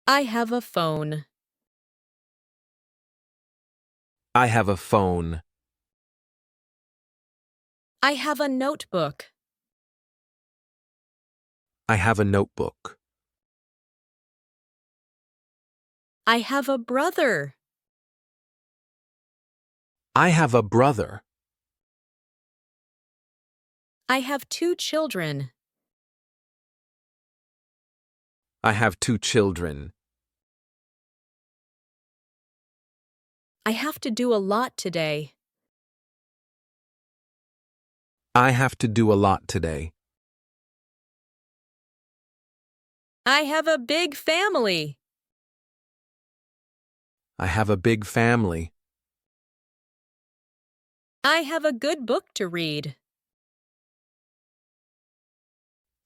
I have a phone. I have a phone. I have a notebook. I have a notebook. I have a brother. I have a brother. I have 2 children. I have 2 children. I have to do a lot today. I have to do a lot today. I have a big family. I have a big family. I have a good book to read.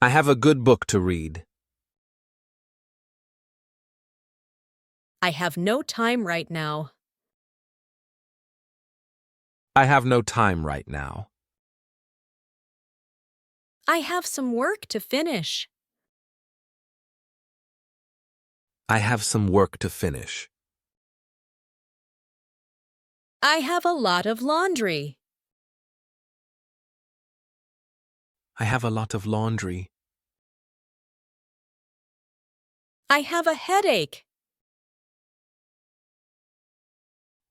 I have a good book to read. I have no time right now. I have no time right now. I have some work to finish. I have some work to finish. I have a lot of laundry. I have a lot of laundry. I have a headache.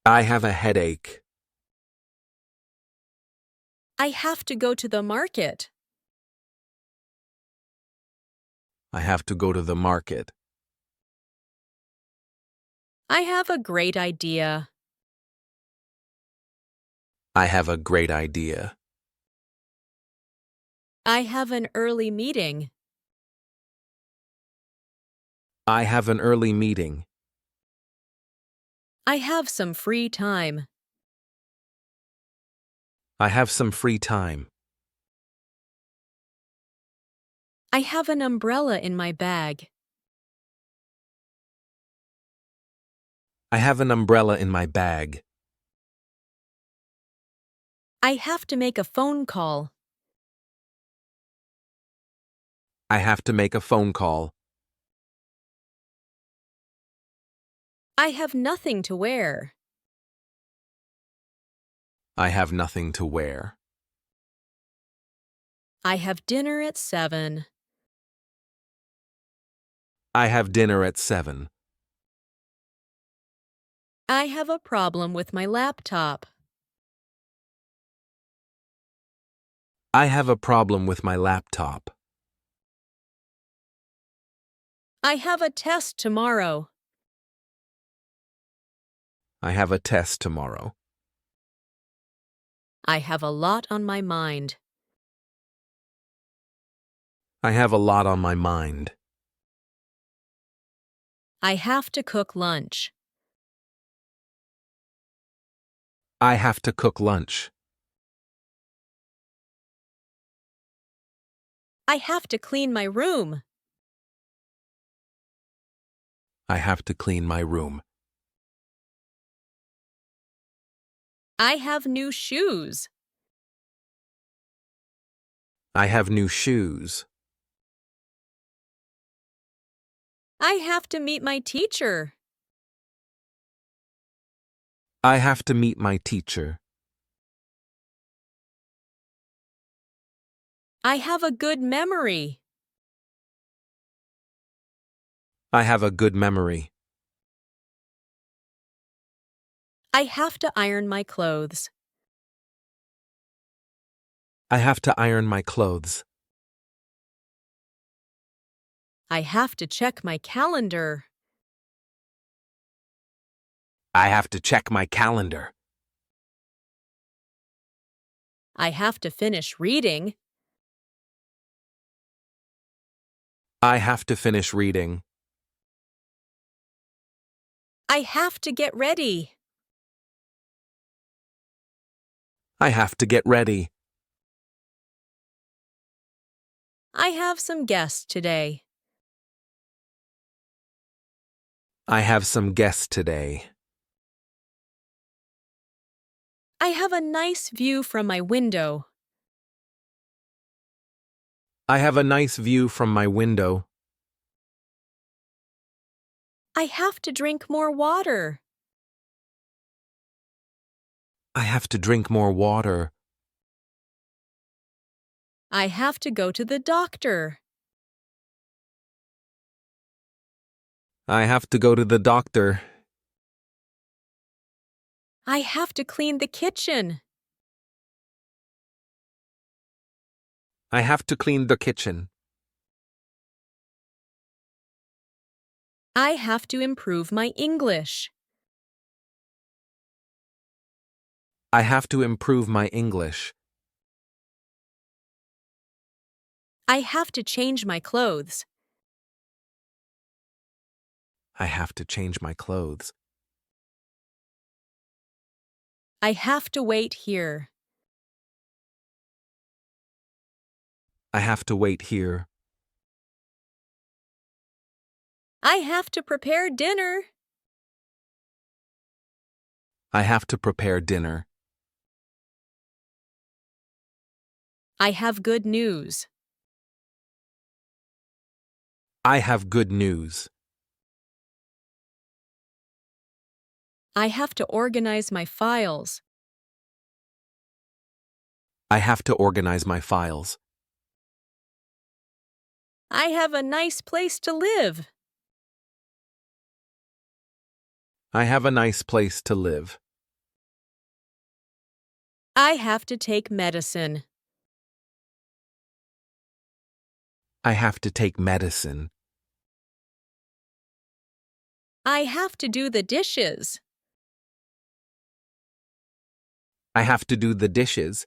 I have a headache. I have to go to the market. I have to go to the market. I have a great idea. I have a great idea. I have an early meeting. I have an early meeting. I have some free time. I have some free time. I have an umbrella in my bag. I have an umbrella in my bag. I have to make a phone call. I have to make a phone call. I have nothing to wear. I have nothing to wear. I have dinner at 7. I have dinner at 7. I have a problem with my laptop. I have a problem with my laptop. I have a test tomorrow. I have a test tomorrow. I have a lot on my mind. I have a lot on my mind. I have to cook lunch. I have to cook lunch. I have to clean my room. I have to clean my room. I have new shoes. I have new shoes. I have to meet my teacher. I have to meet my teacher. I have a good memory. I have a good memory. I have to iron my clothes. I have to iron my clothes. I have to check my calendar. I have to check my calendar. I have to finish reading. I have to finish reading. I have to get ready. I have to get ready. I have some guests today. I have some guests today. I have a nice view from my window. I have a nice view from my window. I have to drink more water. I have to drink more water. I have to go to the doctor. I have to go to the doctor. I have to clean the kitchen. I have to clean the kitchen. I have to improve my English. I have to improve my English. I have to change my clothes. I have to change my clothes. I have to wait here. I have to wait here. I have to prepare dinner. I have to prepare dinner. I have good news. I have good news. I have to organize my files. I have to organize my files. I have a nice place to live. I have a nice place to live. I have to take medicine. I have to take medicine. I have to do the dishes. I have to do the dishes.